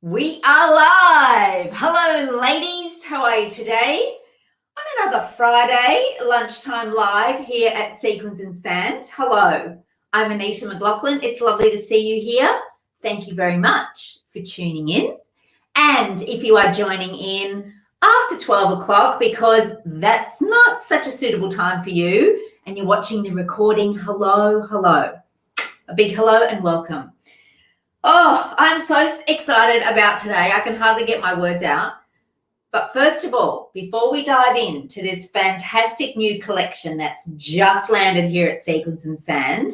We are live. Hello, ladies. How are you today? On another Friday, lunchtime live here at Sequins and Sand. Hello, I'm Anita McLaughlin. It's lovely to see you here. Thank you very much for tuning in. And if you are joining in after 12 o'clock, because that's not such a suitable time for you, and you're watching the recording, hello. A big hello and welcome. Oh, I'm so excited about today. I can hardly get my words out. But first of all, before we dive into this fantastic new collection that's just landed here at Sequins and Sand,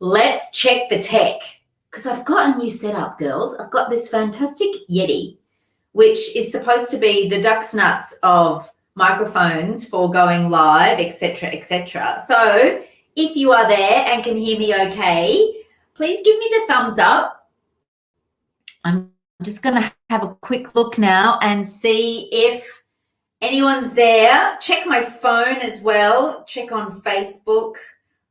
let's check the tech. Because I've got a new setup, girls. I've got this fantastic Yeti, which is supposed to be the duck's nuts of microphones for going live, etc., etc. So if you are there and can hear me okay, please give me the thumbs up. I'm just going to have a quick look now and see if anyone's there. Check my phone as well. Check on Facebook.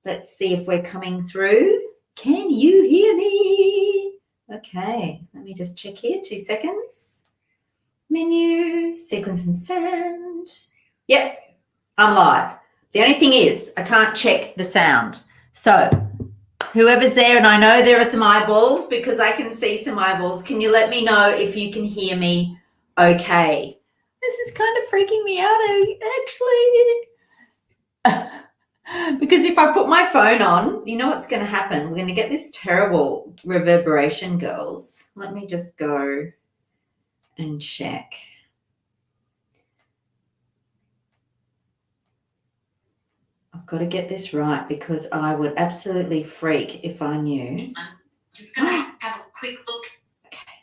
Let's see if we're coming through. Can you hear me? Okay, let me just check here. 2 seconds. Menu, Sequins and Sand. Yep, I'm live. The only thing is I can't check the sound. So whoever's there, and I know there are some eyeballs because I can see some eyeballs. Can you let me know if you can hear me okay? This is kind of freaking me out, actually. Because if I put my phone on, you know what's going to happen? We're going to get this terrible reverberation, girls. Let me just go and check. I've got to get this right because I would absolutely freak if I knew. I'm just going to have a quick look. Okay,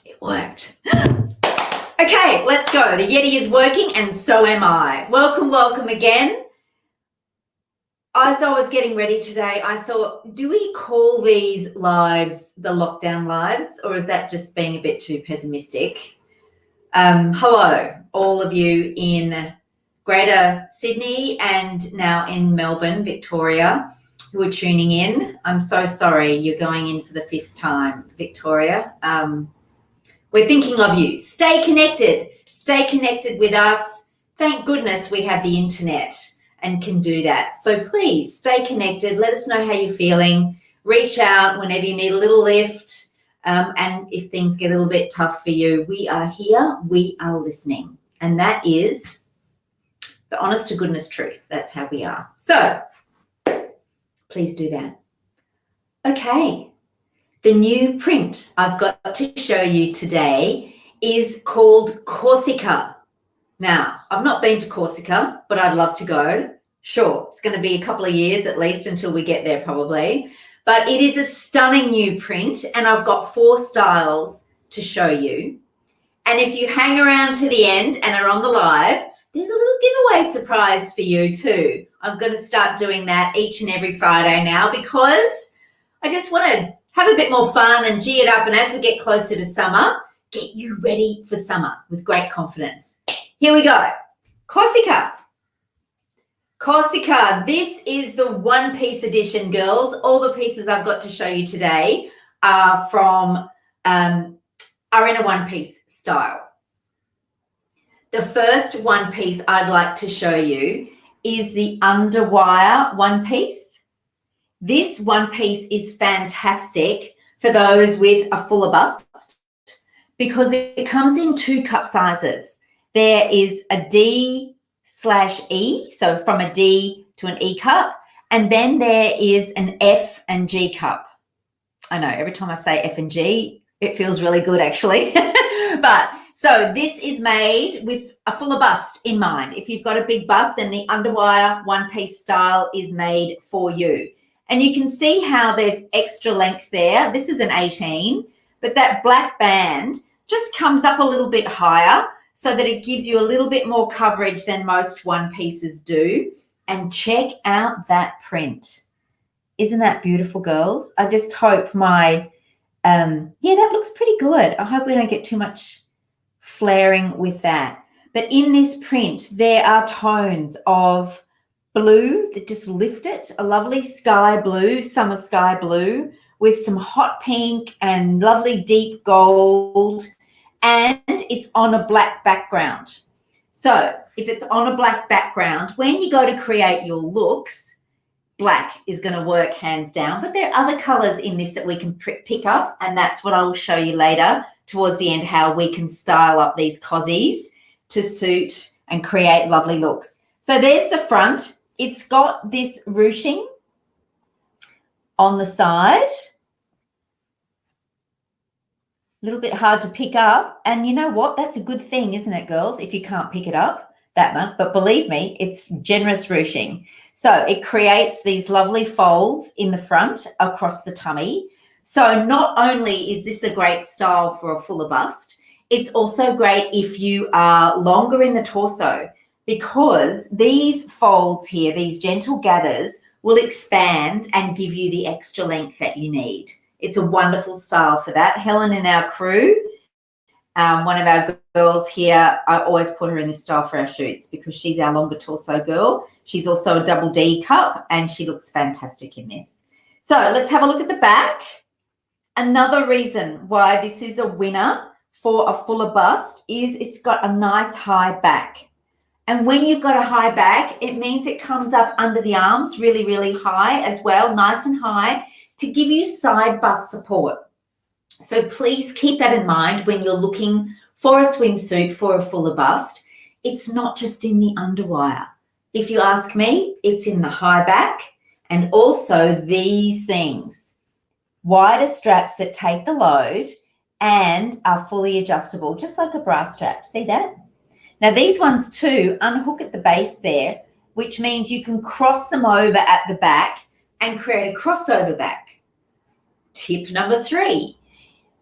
it worked. Okay, let's go. The Yeti is working and so am I. Welcome again. As I was getting ready today, I thought, do we call these lives the lockdown lives, or is that just being a bit too pessimistic? Hello, all of you in Greater Sydney and now in Melbourne, Victoria, who are tuning in. I'm so sorry you're going in for the 5th time, Victoria. We're thinking of you. Stay connected with us. Thank goodness we have the internet and can do that. So please stay connected. Let us know how you're feeling. Reach out whenever you need a little lift. And if things get a little bit tough for you, we are here. We are listening. And that is the honest to goodness truth. That's how we are. So please do that. Okay. The new print I've got to show you today is called Corsica. Now, I've not been to Corsica, but I'd love to go. Sure, it's going to be a couple of years at least until we get there probably. But it is a stunning new print, and I've got 4 styles to show you. And if you hang around to the end and are on the live, there's a little giveaway surprise for you too. I'm going to start doing that each and every Friday now because I just want to have a bit more fun and gee it up. And as we get closer to summer, get you ready for summer with great confidence. Here we go. Corsica. This is the one-piece edition, girls. All the pieces I've got to show you today are from, are in a one-piece style. The first one piece I'd like to show you is the underwire one piece. This one piece is fantastic for those with a fuller bust because it comes in 2 cup sizes. There is a D/E, so from a D to an E cup, and then there is an F and G cup. I know, every time I say F and G, it feels really good actually. But so this is made with a fuller bust in mind. If you've got a big bust, then the underwire one-piece style is made for you. And you can see how there's extra length there. This is an 18, but that black band just comes up a little bit higher so that it gives you a little bit more coverage than most one-pieces do. And check out that print. Isn't that beautiful, girls? I just hope my, yeah, that looks pretty good. I hope we don't get too much flaring with that. But in this print, there are tones of blue that just lift it, a lovely sky blue, summer sky blue, with some hot pink and lovely deep gold, and it's on a black background. So if it's on a black background, when you go to create your looks, black is going to work hands down. But there are other colors in this that we can pick up, and that's what I will show you later towards the end, how we can style up these cozies to suit and create lovely looks. So there's the front. It's got this ruching on the side. A little bit hard to pick up. And you know what? That's a good thing, isn't it, girls, if you can't pick it up that much. But believe me, it's generous ruching. So it creates these lovely folds in the front across the tummy. So not only is this a great style for a fuller bust, it's also great if you are longer in the torso, because these folds here, these gentle gathers, will expand and give you the extra length that you need. It's a wonderful style for that. Helen in our crew, one of our girls here, I always put her in this style for our shoots because she's our longer torso girl. She's also a double D cup and she looks fantastic in this. So let's have a look at the back. Another reason why this is a winner for a fuller bust is it's got a nice high back. And when you've got a high back, it means it comes up under the arms really, really high as well, nice and high, to give you side bust support. So please keep that in mind when you're looking for a swimsuit for a fuller bust. It's not just in the underwire. If you ask me, it's in the high back and also these things. Wider straps that take the load and are fully adjustable, just like a bra strap. See that? Now these ones too unhook at the base there, which means you can cross them over at the back and create a crossover back. Tip number 3,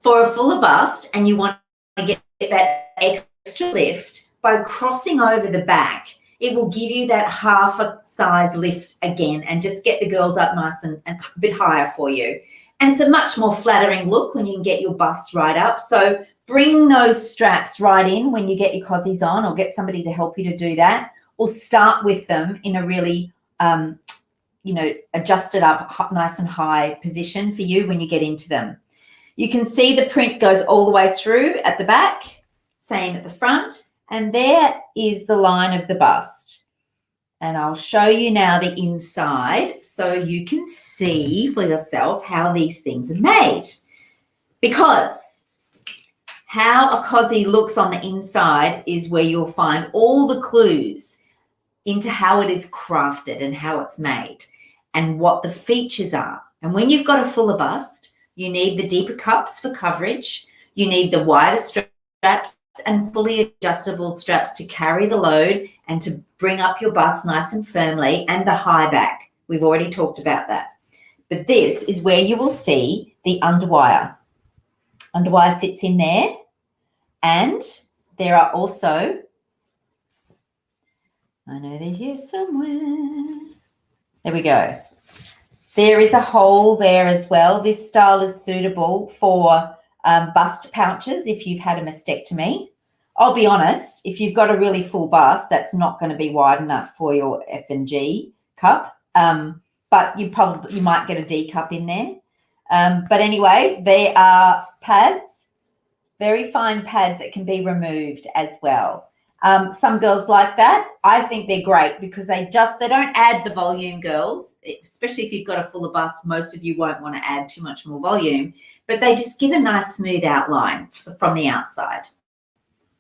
for a fuller bust and you want to get that extra lift, by crossing over the back, it will give you that half a size lift again and just get the girls up nice and a bit higher for you. And it's a much more flattering look when you can get your busts right up. So bring those straps right in when you get your cozies on, or get somebody to help you to do that, or start with them in a really, adjusted up nice and high position for you when you get into them. You can see the print goes all the way through at the back, same at the front, and there is the line of the bust. And I'll show you now the inside so you can see for yourself how these things are made. Because how a cozy looks on the inside is where you'll find all the clues into how it is crafted and how it's made and what the features are. And when you've got a fuller bust, you need the deeper cups for coverage. You need the wider straps and fully adjustable straps to carry the load and to bring up your bust nice and firmly, and the high back. We've already talked about that. But this is where you will see the underwire. Underwire sits in there, and there are also, I know they're here somewhere. There we go. There is a hole there as well. This style is suitable for bust pouches if you've had a mastectomy. I'll be honest, if you've got a really full bust, that's not going to be wide enough for your F and G cup, but you might get a D cup in there. But anyway, there are pads, very fine pads that can be removed as well. Some girls like that. I think they're great because they don't add the volume, girls, especially if you've got a fuller bust. Most of you won't want to add too much more volume, but they just give a nice smooth outline from the outside.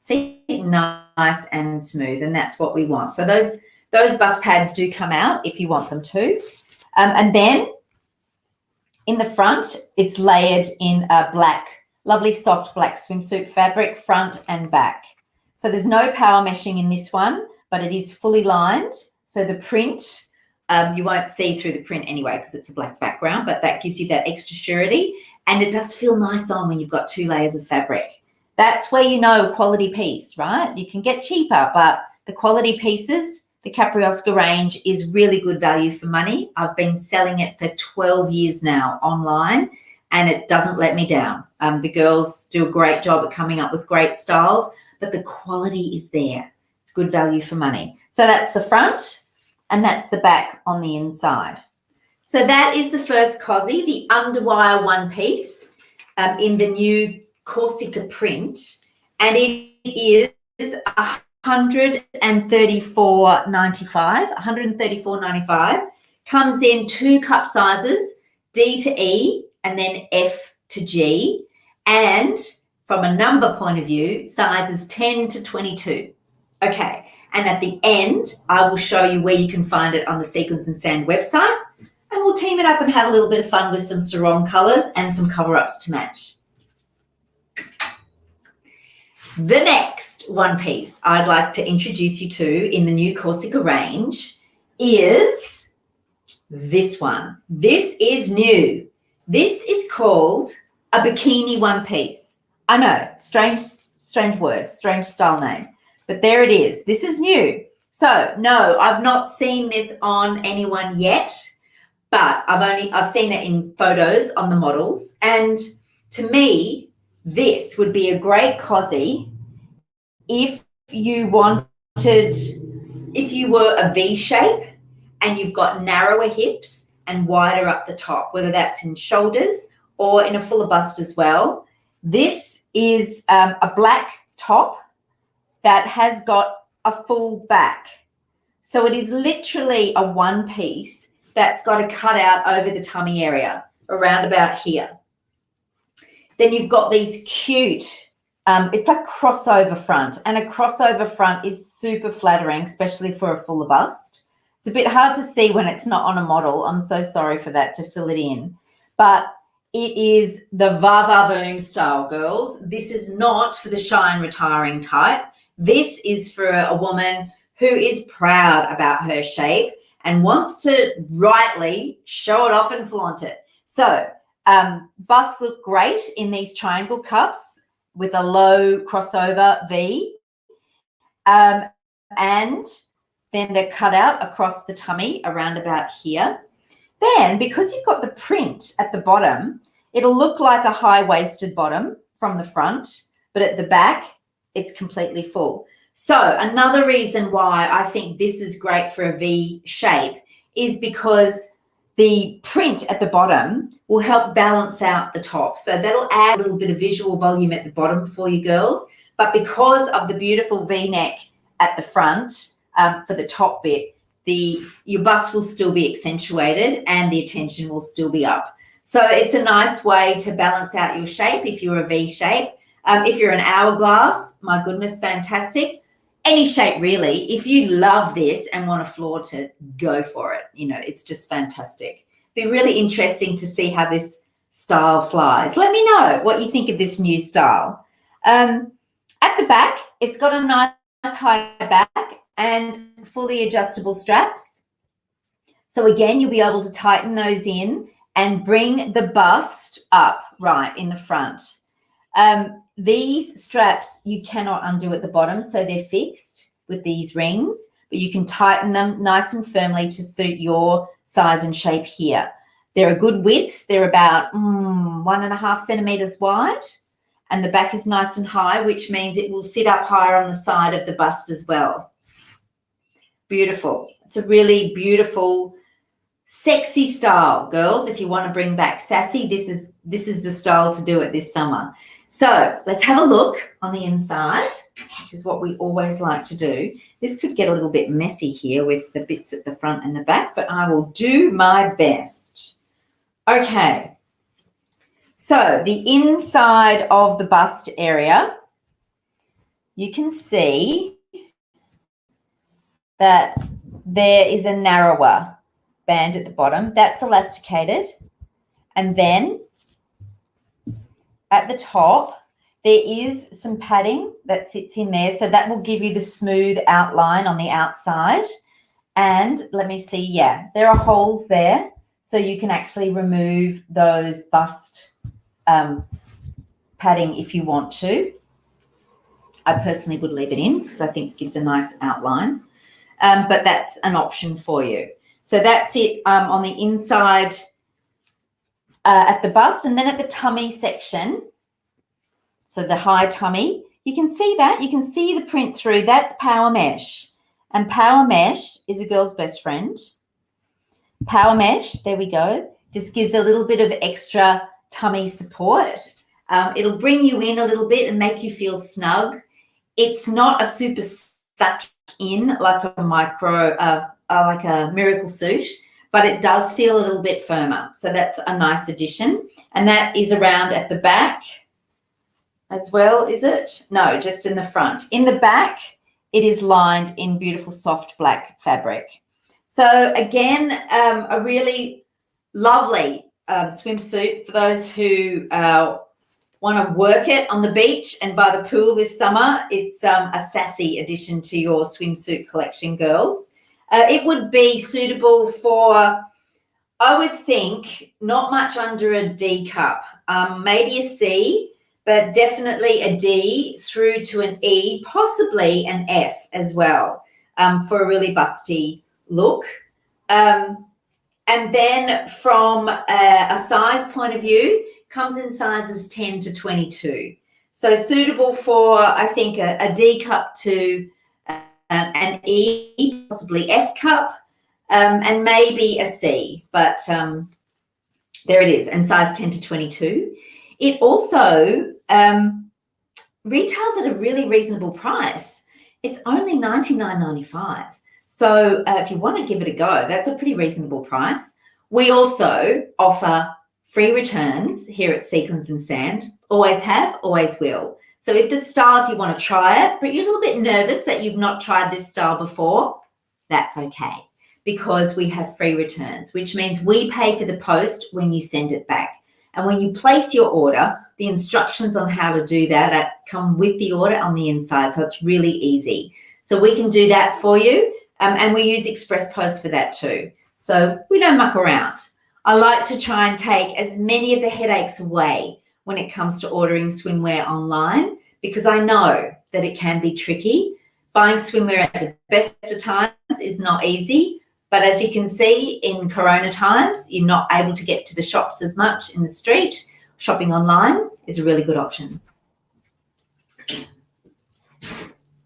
See, nice and smooth, and that's what we want. So those bust pads do come out if you want them to. And then in the front, it's layered in a black, lovely soft black swimsuit fabric, front and back. So there's no power meshing in this one, but it is fully lined. So the print, you won't see through the print anyway because it's a black background, but that gives you that extra surety. And it does feel nice on when you've got 2 layers of fabric. That's where you know quality piece, right? You can get cheaper, but the quality pieces, the Capriosca range is really good value for money. I've been selling it for 12 years now online, and it doesn't let me down. The girls do a great job at coming up with great styles, but the quality is there. It's good value for money. So that's the front, and that's the back on the inside. So that is the first cozy, the underwire one piece in the new Corsica print, and it is $134.95. $134.95. Comes in 2 cup sizes, D to E and then F to G, and from a number point of view, sizes 10 to 22. Okay, and at the end, I will show you where you can find it on the Sequins and Sand website, and we'll team it up and have a little bit of fun with some sarong colours and some cover-ups to match. The next one piece I'd like to introduce you to in the new Corsica range is this one. This is new. This is called a bikini one piece. I know, strange word, strange style name, but there it is. This is new. So no, I've not seen this on anyone yet, but I've seen it in photos on the models, and to me, this would be a great cozy if you were a V shape and you've got narrower hips and wider up the top, whether that's in shoulders or in a fuller bust as well. This is a black top that has got a full back. So it is literally a one piece that's got a cutout over the tummy area, around about here. Then you've got these cute, it's like crossover front, and a crossover front is super flattering, especially for a fuller bust. It's a bit hard to see when it's not on a model. I'm so sorry for that, to fill it in. But it is the va-va-voom style, girls. This is not for the shy and retiring type. This is for a woman who is proud about her shape and wants to rightly show it off and flaunt it. So busts look great in these triangle cups with a low crossover V. And then they're cut out across the tummy around about here. Then, because you've got the print at the bottom, it'll look like a high-waisted bottom from the front, but at the back, it's completely full. So another reason why I think this is great for a V shape is because the print at the bottom will help balance out the top. So that'll add a little bit of visual volume at the bottom for you girls. But because of the beautiful V-neck at the front for the top bit, your bust will still be accentuated and the attention will still be up. So it's a nice way to balance out your shape if you're a V shape. If you're an hourglass, my goodness, fantastic. Any shape really. If you love this and want to flaunt it, go for it. You know, it's just fantastic. Be really interesting to see how this style flies. Let me know what you think of this new style. At the back, it's got a nice high back and fully adjustable straps. So again, you'll be able to tighten those in and bring the bust up right in the front. These straps you cannot undo at the bottom, so they're fixed with these rings, but you can tighten them nice and firmly to suit your size and shape here. They're a good width. They're about 1.5 centimeters wide, and the back is nice and high, which means it will sit up higher on the side of the bust as well. Beautiful. It's a really beautiful, sexy style, girls. If you want to bring back sassy, this is the style to do it this summer. So let's have a look on the inside, which is what we always like to do. This could get a little bit messy here with the bits at the front and the back, but I will do my best. Okay. So the inside of the bust area, you can see that there is a narrower band at the bottom. That's elasticated. And then at the top, there is some padding that sits in there. So that will give you the smooth outline on the outside. And let me see, yeah, there are holes there. So you can actually remove those bust padding if you want to. I personally would leave it in because I think it gives a nice outline. But that's an option for you. So that's it on the inside at the bust, and then at the tummy section, so the high tummy, you can see that. You can see the print through. That's power mesh, and power mesh is a girl's best friend. Power mesh, there we go. Just gives a little bit of extra tummy support. It'll bring you in a little bit and make you feel snug. It's not a super suck in like a like a miracle suit, but it does feel a little bit firmer. So that's a nice addition. And that is around at the back as well, is it? No, just in the front. In the back, it is lined in beautiful soft black fabric. So again, a really lovely swimsuit for those who want to work it on the beach and by the pool this summer. It's a sassy addition to your swimsuit collection, girls. It would be suitable for, I would think, not much under a D cup, maybe a C, but definitely a D through to an E, possibly an F as well, for a really busty look. And then from a size point of view, comes in sizes 10 to 22. So suitable for, I think, a D cup to an E, possibly F cup, and maybe a C. But there it is, and size 10 to 22. It also retails at a really reasonable price. It's only $99.95. So if you want to give it a go, that's a pretty reasonable price. We also offer free returns here at Sequins and Sand. Always have, always will. So if the style, if you want to try it, but you're a little bit nervous that you've not tried this style before, that's okay, because we have free returns, which means we pay for the post when you send it back. And when you place your order, the instructions on how to do that come with the order on the inside. So it's really easy. So we can do that for you. And we use Express Post for that too. So we don't muck around. I like to try and take as many of the headaches away when it comes to ordering swimwear online, because I know that it can be tricky. Buying swimwear at the best of times is not easy, but as you can see in Corona times, you're not able to get to the shops as much in the street. Shopping online is a really good option.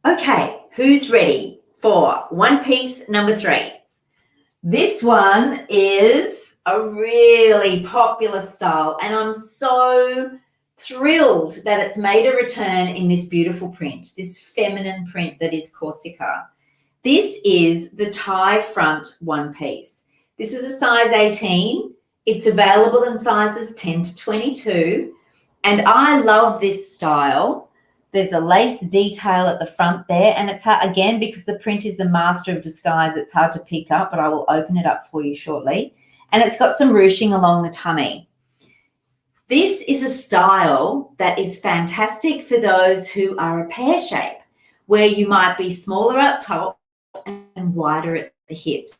Okay, who's ready for one piece number 3? This one is a really popular style, and I'm so thrilled that it's made a return in this beautiful print, this feminine print that is Corsica. This is the tie front one piece. This is a size 18. It's available in sizes 10 to 22, and I love this style. There's a lace detail at the front there, and it's hard, again, because the print is the master of disguise, it's hard to pick up, but I will open it up for you shortly. And it's got some ruching along the tummy. This is a style that is fantastic for those who are a pear shape, where you might be smaller up top and wider at the hips.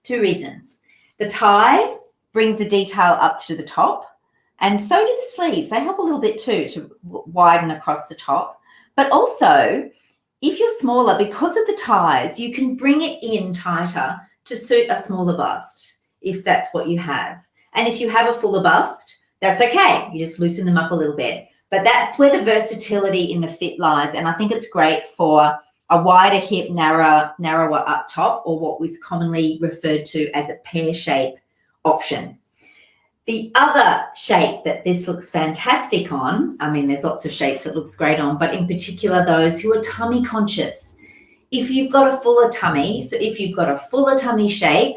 2 reasons. The tie brings the detail up to the top, and so do the sleeves. They help a little bit too to widen across the top. But also, if you're smaller, because of the ties, you can bring it in tighter to suit a smaller bust, if that's what you have. And if you have a fuller bust, that's okay. You just loosen them up a little bit. But that's where the versatility in the fit lies. And I think it's great for a wider hip, narrower up top, or what was commonly referred to as a pear shape option. The other shape that this looks fantastic on, I mean, there's lots of shapes it looks great on, but in particular those who are tummy conscious. If you've got a fuller tummy, so if you've got a fuller tummy shape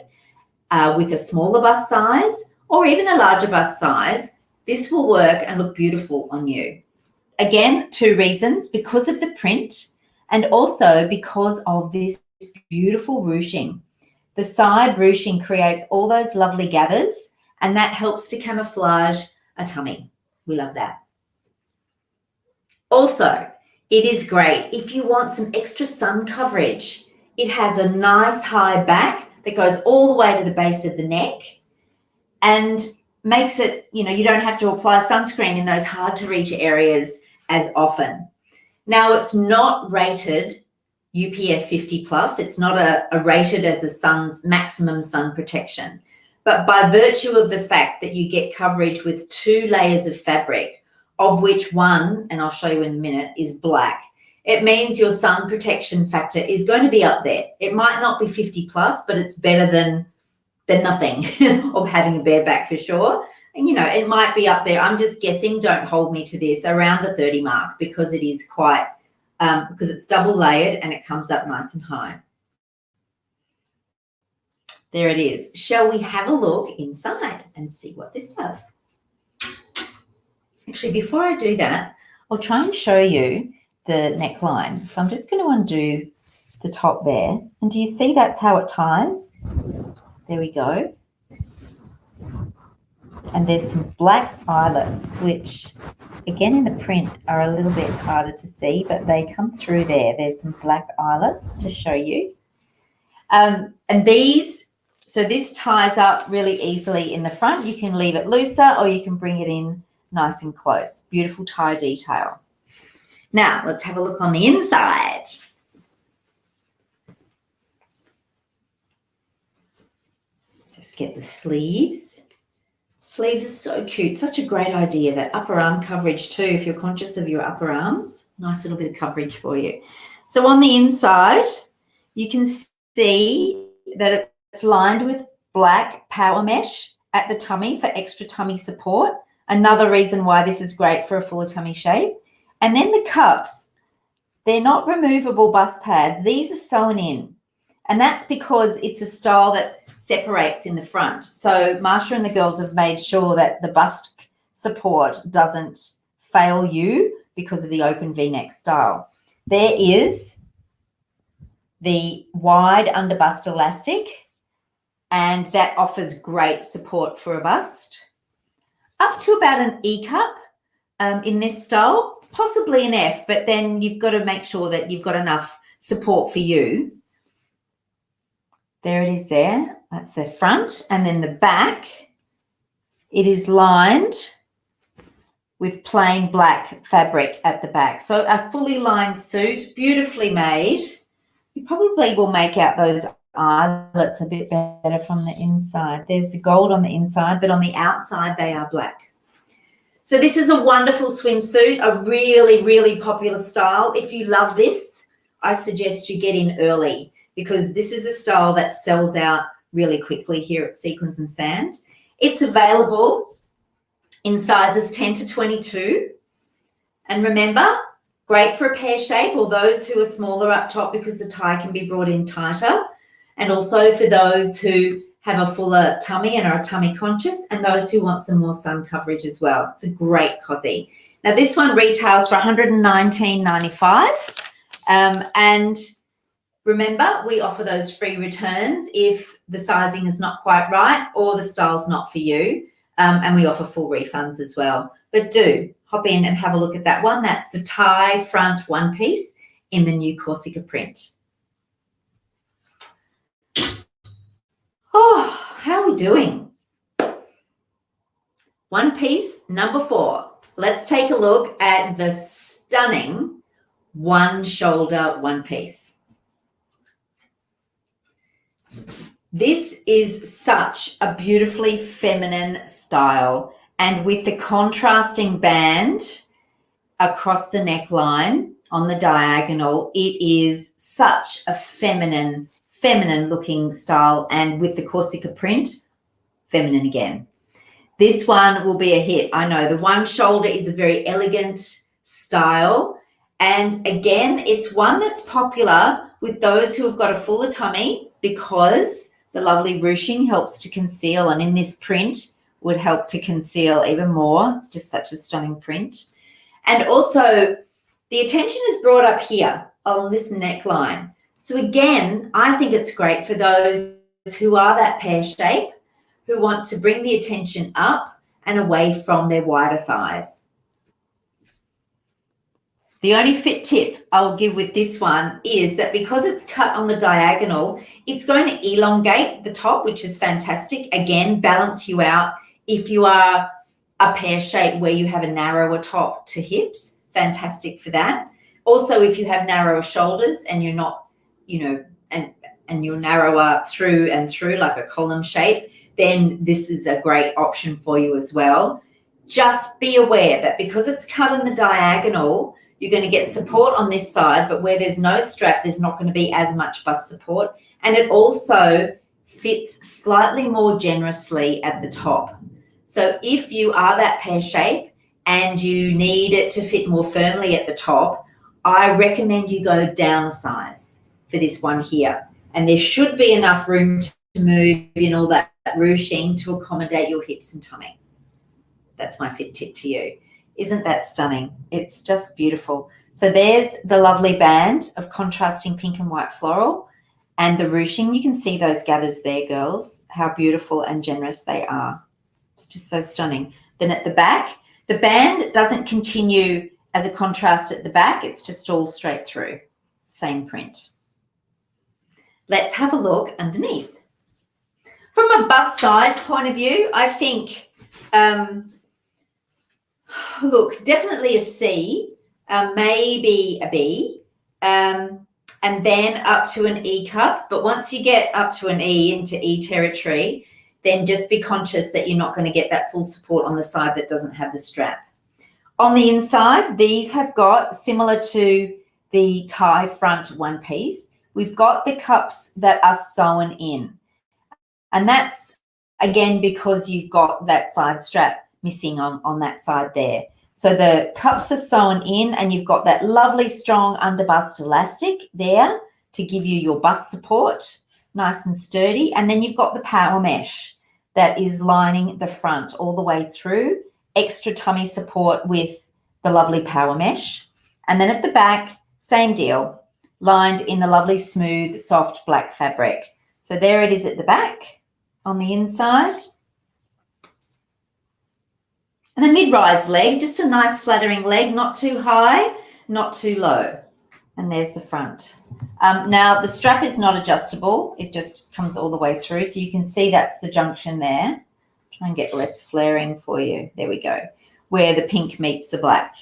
with a smaller bust size or even a larger bust size, this will work and look beautiful on you. Again, 2 reasons: because of the print and also because of this beautiful ruching. The side ruching creates all those lovely gathers, and that helps to camouflage a tummy. We love that. Also, it is great if you want some extra sun coverage. It has a nice high back that goes all the way to the base of the neck and makes it, you don't have to apply sunscreen in those hard to reach areas as often. Now, it's not rated UPF 50 plus. It's not a rated as the sun's maximum sun protection. But by virtue of the fact that you get coverage with 2 layers of fabric, of which one, and I'll show you in a minute, is black, it means your sun protection factor is going to be up there. It might not be 50 plus, but it's better than than nothing or having a bare back for sure. And, you know, it might be up there. I'm just guessing, don't hold me to this, around the 30 mark, because it is quite, because it's double layered and it comes up nice and high. There it is. Shall we have a look inside and see what this does? Actually, before I do that, I'll try and show you the neckline. So I'm just going to undo the top there. And do you see that's how it ties? There we go. And there's some black eyelets, which again in the print are a little bit harder to see, but they come through there. There's some black eyelets to show you. And these, so this ties up really easily in the front. You can leave it looser or you can bring it in nice and close. Beautiful tie detail. Now let's have a look on the inside. Just get the sleeves. Sleeves are so cute. Such a great idea. That upper arm coverage too, if you're conscious of your upper arms. Nice little bit of coverage for you. So on the inside, you can see that it's lined with black power mesh at the tummy for extra tummy support. Another reason why this is great for a fuller tummy shape. And then the cups, they're not removable bust pads. These are sewn in. And that's because it's a style that separates in the front. So Marsha and the girls have made sure that the bust support doesn't fail you because of the open V-neck style. There is the wide under bust elastic, and that offers great support for a bust. Up to about an E cup in this style, possibly an F, but then you've got to make sure that you've got enough support for you. There it is there. That's the front. And then the back, it is lined with plain black fabric at the back. So a fully lined suit, beautifully made. You probably will make out those eyelets a bit better from the inside. There's the gold on the inside, but on the outside they are black. So this is a wonderful swimsuit, a really, really popular style. If you love this, I suggest you get in early, because this is a style that sells out really quickly here at Sequins and Sand. It's available in sizes 10 to 22. And remember, great for a pear shape or those who are smaller up top because the tie can be brought in tighter. And also for those who have a fuller tummy and are tummy conscious, and those who want some more sun coverage as well. It's a great cozy. Now this one retails for $119.95. And remember, we offer those free returns if the sizing is not quite right or the style's not for you. And we offer full refunds as well. But do hop in and have a look at that one. That's the tie front one piece in the new Corsica print. Oh, how are we doing? One piece number 4. Let's take a look at the stunning one shoulder one piece. This is such a beautifully feminine style, and with the contrasting band across the neckline on the diagonal, it is such a feminine looking style, and with the Corsica print, feminine again. This one will be a hit. I know the one shoulder is a very elegant style, and again, it's one that's popular with those who have got a fuller tummy because the lovely ruching helps to conceal, and in this print would help to conceal even more. It's just such a stunning print. And also the attention is brought up here on this neckline. So again, I think it's great for those who are that pear shape, who want to bring the attention up and away from their wider thighs. The only fit tip I'll give with this one is that because it's cut on the diagonal, it's going to elongate the top, which is fantastic. Again, balance you out if you are a pear shape where you have a narrower top to hips. Fantastic for that. Also, if you have narrower shoulders and you're not, you know, and you're narrower through and through like a column shape, then this is a great option for you as well. Just be aware that because it's cut on the diagonal, you're going to get support on this side, but where there's no strap, there's not going to be as much bust support. And it also fits slightly more generously at the top. So if you are that pear shape and you need it to fit more firmly at the top, I recommend you go down a size for this one here. And there should be enough room to move in all that ruching to accommodate your hips and tummy. That's my fit tip to you. Isn't that stunning? It's just beautiful. So there's the lovely band of contrasting pink and white floral and the ruching. You can see those gathers there, girls, how beautiful and generous they are. It's just so stunning. Then at the back, the band doesn't continue as a contrast at the back. It's just all straight through. Same print. Let's have a look underneath. From a bust size point of view, I think, look, definitely a C, maybe a B, and then up to an E cup. But once you get up to an E into E territory, then just be conscious that you're not going to get that full support on the side that doesn't have the strap. On the inside, these have got, similar to the tie front one piece, we've got the cups that are sewn in. And that's, again, because you've got that side strap missing on that side there. So the cups are sewn in and you've got that lovely strong underbust elastic there to give you your bust support, nice and sturdy. And then you've got the power mesh that is lining the front all the way through, extra tummy support with the lovely power mesh. And then at the back, same deal, lined in the lovely smooth, soft black fabric. So there it is at the back on the inside. And a mid-rise leg, just a nice flattering leg, not too high, not too low. And there's the front. Now, the strap is not adjustable. It just comes all the way through. So you can see that's the junction there. Try and get less flaring for you. There we go, where the pink meets the black.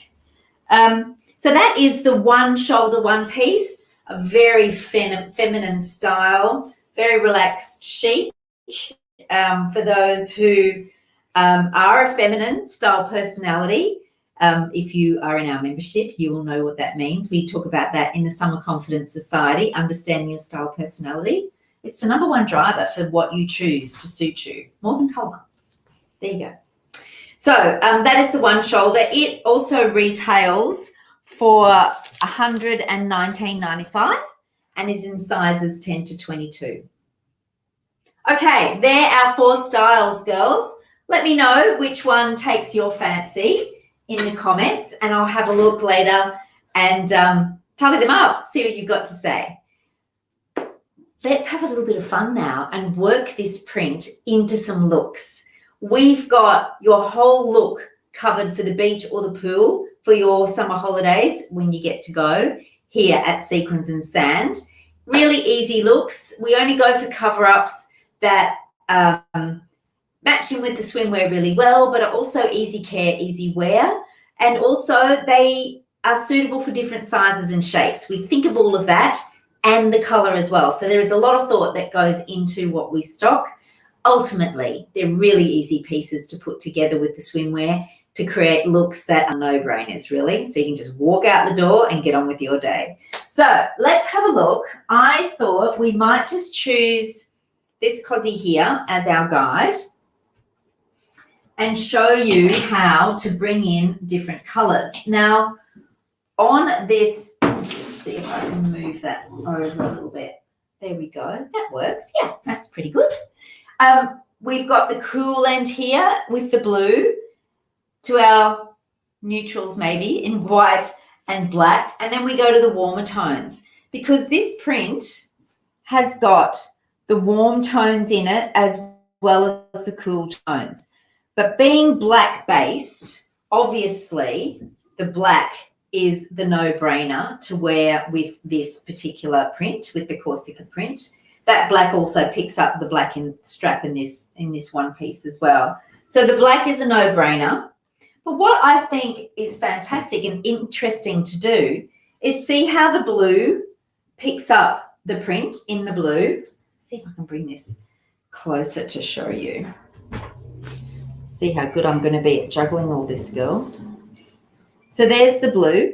So that is the one shoulder one piece, a very feminine style, very relaxed chic. For those who are a feminine style personality, if you are in our membership, you will know what that means. We talk about that in the Summer Confidence Society, understanding your style personality. It's the number one driver for what you choose to suit you, more than colour. There you go. So that is the one shoulder. It also retails for $119.95 and is in sizes 10 to 22. Okay, there are 4 styles, girls. Let me know which one takes your fancy in the comments, and I'll have a look later and tally them up, see what you've got to say. Let's have a little bit of fun now and work this print into some looks. We've got your whole look covered for the beach or the pool for your summer holidays when you get to go here at Sequins and Sand. Really easy looks. We only go for cover-ups that match in with the swimwear really well, but are also easy care, easy wear. And also they are suitable for different sizes and shapes. We think of all of that and the color as well. So there is a lot of thought that goes into what we stock. Ultimately, they're really easy pieces to put together with the swimwear to create looks that are no-brainers, really. So you can just walk out the door and get on with your day. So let's have a look. I thought we might just choose this cosy here as our guide and show you how to bring in different colors. Now, on this, let's see if I can move that over a little bit. There we go. That works. Yeah, that's pretty good. We've got the cool end here with the blue to our neutrals maybe in white and black. And then we go to the warmer tones because this print has got the warm tones in it as well as the cool tones. But being black based, obviously the black is the no-brainer to wear with this particular print, with the Corsica print. That black also picks up the black in strap in this one piece as well. So the black is a no-brainer. But what I think is fantastic and interesting to do is see how the blue picks up the print in the blue. See if I can bring this closer to show you. See how good I'm going to be at juggling all this, girls. So there's the blue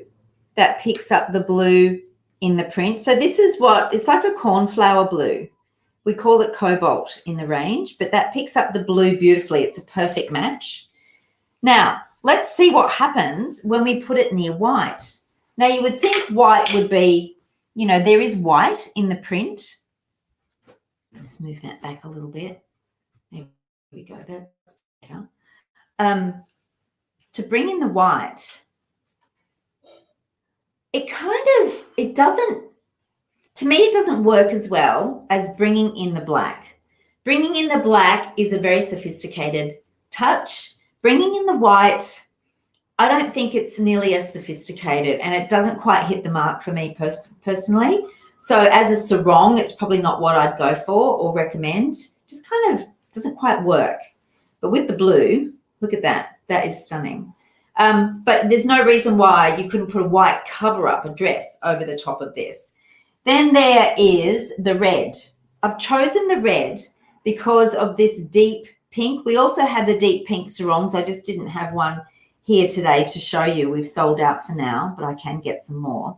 that picks up the blue in the print. So this is what, it's like a cornflower blue. We call it cobalt in the range, but that picks up the blue beautifully. It's a perfect match. Now, let's see what happens when we put it near white. Now, you would think white would be, you know, there is white in the print. Let's move that back a little bit. There we go. That's better. To bring in the white, it doesn't, to me, it doesn't work as well as bringing in the black. Bringing in the black is a very sophisticated touch. Bringing in the white, I don't think it's nearly as sophisticated, and it doesn't quite hit the mark for me personally. So as a sarong, it's probably not what I'd go for or recommend. Just kind of doesn't quite work. But with the blue, look at that. That is stunning. But there's no reason why you couldn't put a white cover-up, a dress, over the top of this. Then there is the red. I've chosen the red because of this deep pink. We also have the deep pink sarongs. I just didn't have one here today to show you. We've sold out for now, but I can get some more.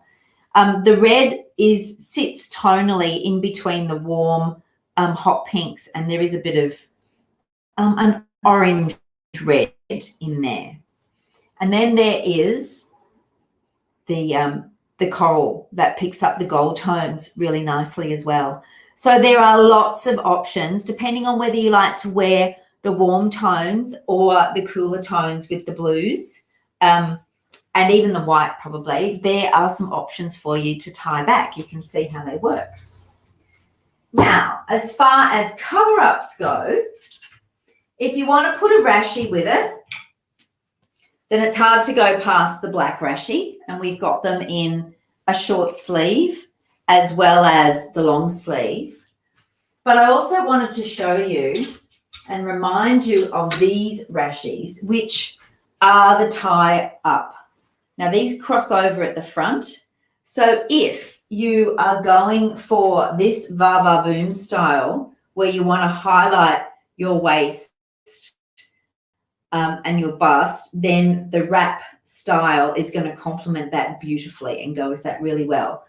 The red sits tonally in between the warm, hot pinks, and there is a bit of an orange red in there. And then there is the coral that picks up the gold tones really nicely as well. So there are lots of options depending on whether you like to wear the warm tones or the cooler tones with the blues, and even the white probably. There are some options for you to tie back. You can see how they work. Now, as far as cover-ups go, if you want to put a rashie with it, then it's hard to go past the black rashie, and we've got them in a short sleeve as well as the long sleeve. But I also wanted to show you and remind you of these rashies, which are the tie up. Now, these cross over at the front. So if you are going for this va-va-voom style where you want to highlight your waist and your bust, then the wrap style is going to complement that beautifully and go with that really well.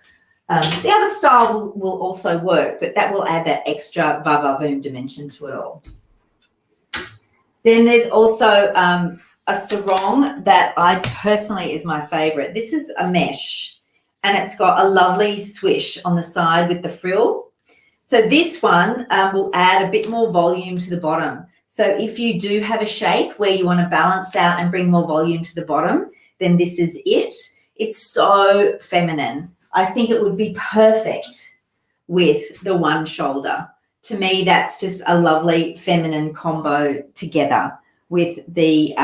The other style will also work, but that will add that extra va-va-voom dimension to it all. Then there's also a sarong that I personally is my favorite. This is a mesh, and it's got a lovely swish on the side with the frill. So this one will add a bit more volume to the bottom. So if you do have a shape where you want to balance out and bring more volume to the bottom, then this is it. It's so feminine. I think it would be perfect with the one shoulder. To me, that's just a lovely feminine combo together with the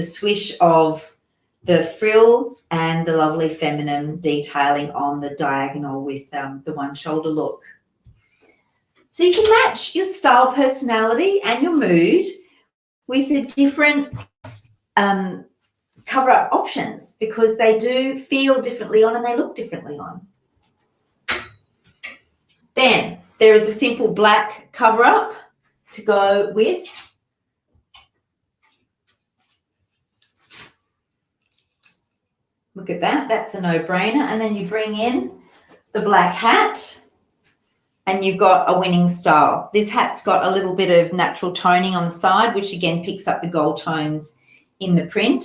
swish of the frill and the lovely feminine detailing on the diagonal with the one shoulder look. So you can match your style, personality and your mood with the different cover-up options, because they do feel differently on and they look differently on. Then there is a simple black cover-up to go with. Look at that. That's a no-brainer. And then you bring in the black hat and you've got a winning style. This hat's got a little bit of natural toning on the side, which again picks up the gold tones in the print.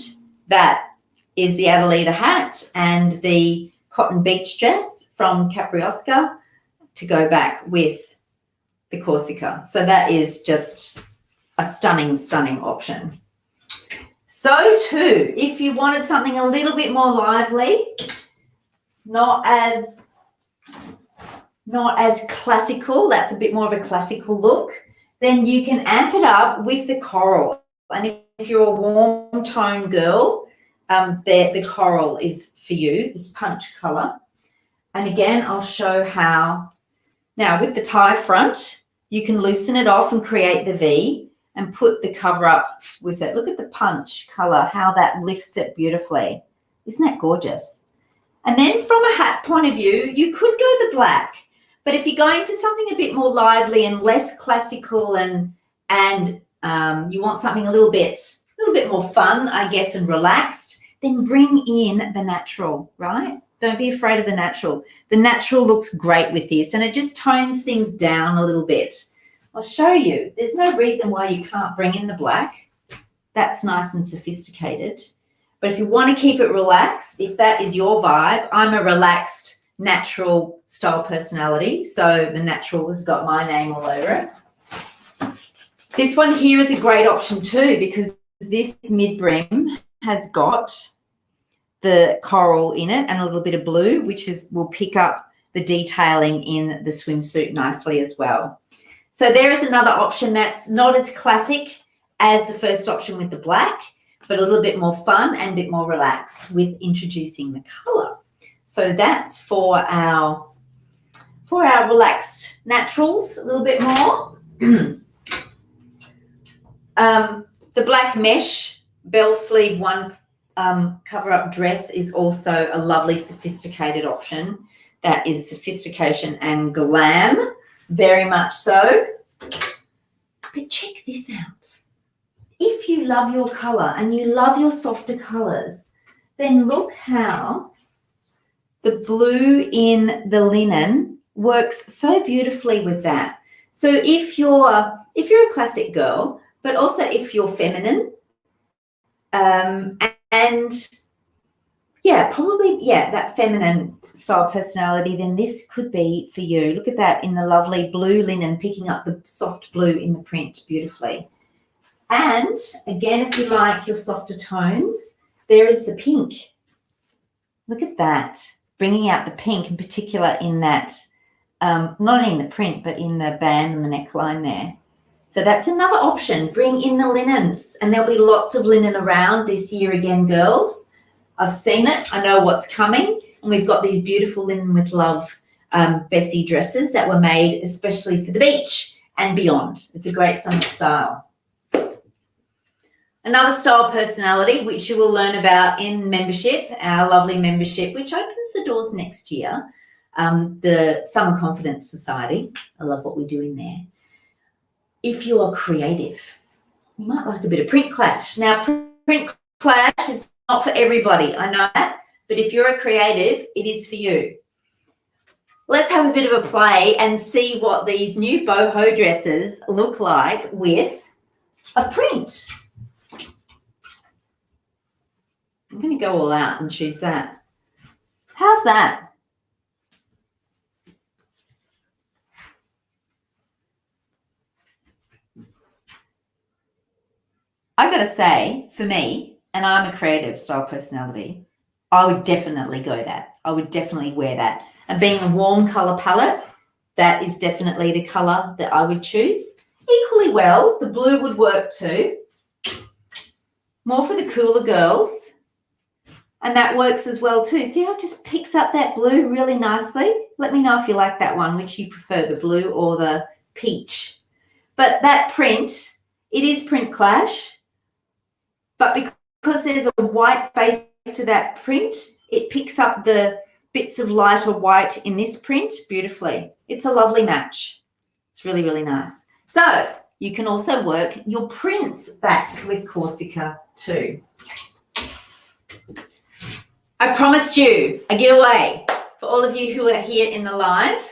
That is the Adelita hat and the cotton beach dress from Capriosca to go back with the Corsica. So that is just a stunning, stunning option. So too, if you wanted something a little bit more lively, not as classical, that's a bit more of a classical look, then you can amp it up with the coral. And if you're a warm tone girl, the coral is for you, this punch color. And again, I'll show how. Now with the tie front, you can loosen it off and create the V and put the cover up with it. Look at the punch color, how that lifts it beautifully. Isn't that gorgeous? And then from a hat point of view, you could go the black, but if you're going for something a bit more lively and less classical and you want something a little bit more fun, I guess, and relaxed, then bring in the natural, right? Don't be afraid of the natural. The natural looks great with this, and it just tones things down a little bit. I'll show you. There's no reason why you can't bring in the black. That's nice and sophisticated. But if you want to keep it relaxed, if that is your vibe, I'm a relaxed, natural style personality, so the natural has got my name all over it. This one here is a great option too, because this mid-brim has got the coral in it and a little bit of blue, which will pick up the detailing in the swimsuit nicely as well. So there is another option that's not as classic as the first option with the black, but a little bit more fun and a bit more relaxed with introducing the colour. So that's for our relaxed naturals a little bit more. The black mesh bell sleeve one cover-up dress is also a lovely sophisticated option. That is sophistication and glam, very much so. But check this out. If you love your colour and you love your softer colours, then look how the blue in the linen works so beautifully with that. So if you're a classic girl, but also if you're feminine, and that feminine style personality, then this could be for you. Look at that in the lovely blue linen, picking up the soft blue in the print beautifully. And again, if you like your softer tones, there is the pink. Look at that, bringing out the pink in particular in that, not only in the print, but in the band and the neckline there. So that's another option. Bring in the linens, and there'll be lots of linen around this year again, girls. I've seen it. I know what's coming. And we've got these beautiful Linen with Love Bessie dresses that were made especially for the beach and beyond. It's a great summer style. Another style personality, which you will learn about in membership, our lovely membership, which opens the doors next year, the Summer Confidence Society. I love what we do in there. If you are creative, you might like a bit of print clash. Now, print clash is not for everybody, I know that, but if you're a creative, it is for you. Let's have a bit of a play and see what these new boho dresses look like with a print. I'm going to go all out and choose that. How's that? I got to say, for me, and I'm a creative style personality, I would definitely go that. I would definitely wear that. And being a warm colour palette, that is definitely the colour that I would choose. Equally well, the blue would work too. More for the cooler girls. And that works as well too. See how it just picks up that blue really nicely? Let me know if you like that one, which you prefer, the blue or the peach. But that print, it is print clash. But because there's a white base to that print, it picks up the bits of lighter white in this print beautifully. It's a lovely match. It's really, really nice. So you can also work your prints back with Corsica too. I promised you a giveaway for all of you who are here in the live.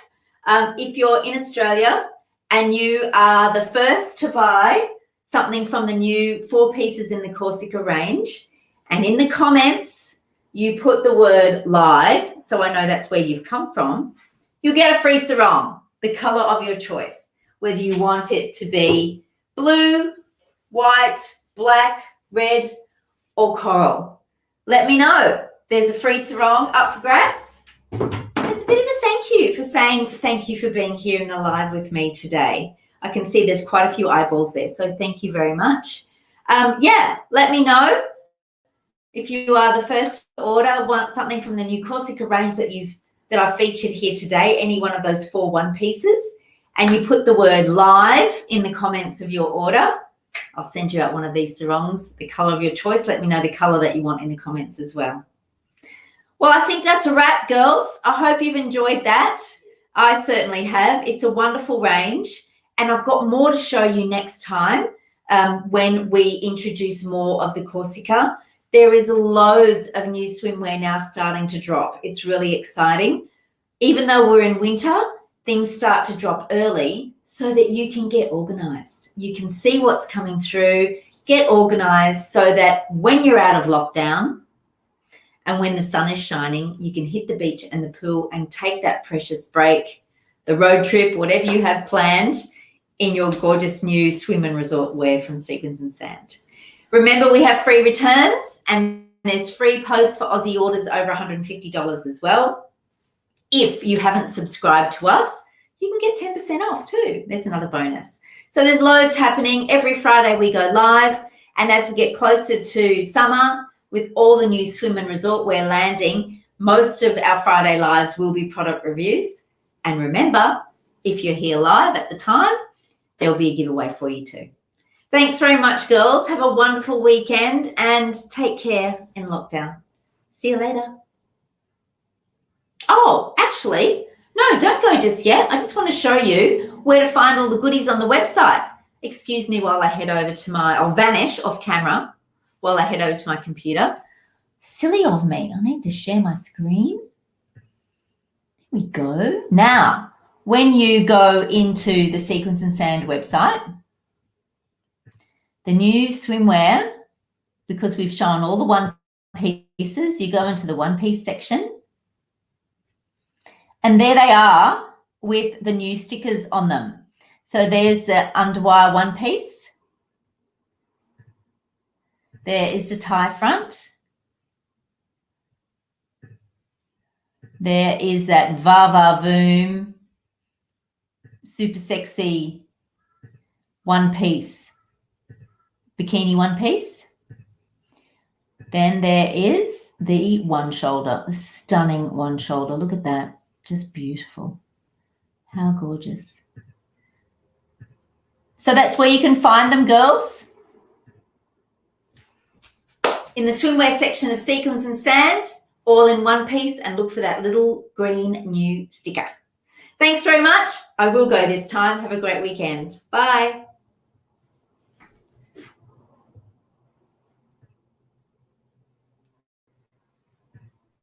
If you're in Australia and you are the first to buy something from the new 4 pieces in the Corsica range, and in the comments you put the word live, so I know that's where you've come from, you'll get a free sarong, the colour of your choice, whether you want it to be blue, white, black, red, or coral. Let me know. There's a free sarong up for grabs. And it's a bit of a thank you for saying thank you for being here in the live with me today. I can see there's quite a few eyeballs there, so thank you very much. Let me know if you are the first to order, want something from the new Corsica range that I've featured here today, any one of those 4 one pieces, and you put the word live in the comments of your order. I'll send you out one of these sarongs, the colour of your choice. Let me know the colour that you want in the comments as well. Well, I think that's a wrap, girls. I hope you've enjoyed that. I certainly have. It's a wonderful range, and I've got more to show you next time when we introduce more of the Corsica. There is loads of new swimwear now starting to drop. It's really exciting. Even though we're in winter, things start to drop early so that you can get organized. You can see what's coming through, get organized so that when you're out of lockdown and when the sun is shining, you can hit the beach and the pool and take that precious break, the road trip, whatever you have planned, in your gorgeous new swim and resort wear from Sequins and Sand. Remember, we have free returns and there's free posts for Aussie orders over $150 as well. If you haven't subscribed to us, you can get 10% off too. There's another bonus. So there's loads happening. Every Friday we go live. And as we get closer to summer, with all the new swim and resort wear landing, most of our Friday lives will be product reviews. And remember, if you're here live at the time, there'll be a giveaway for you too. Thanks very much, girls. Have a wonderful weekend and take care in lockdown. See you later. Oh, actually, no, don't go just yet. I just want to show you where to find all the goodies on the website. Excuse me while I head over to I'll vanish off camera while I head over to my computer. Silly of me. I need to share my screen. There we go. Now, when you go into the Sequins and Sand website, the new swimwear, because we've shown all the one pieces, you go into the one piece section. And there they are with the new stickers on them. So there's the underwire one piece. There is the tie front. There is that Va Voom super sexy one piece, bikini one piece. Then there is the one shoulder, the stunning one shoulder. Look at that. Just beautiful. How gorgeous. So that's where you can find them, girls. In the swimwear section of Sequins and Sand, all in one piece, and look for that little green new sticker. Thanks very much. I will go this time. Have a great weekend. Bye.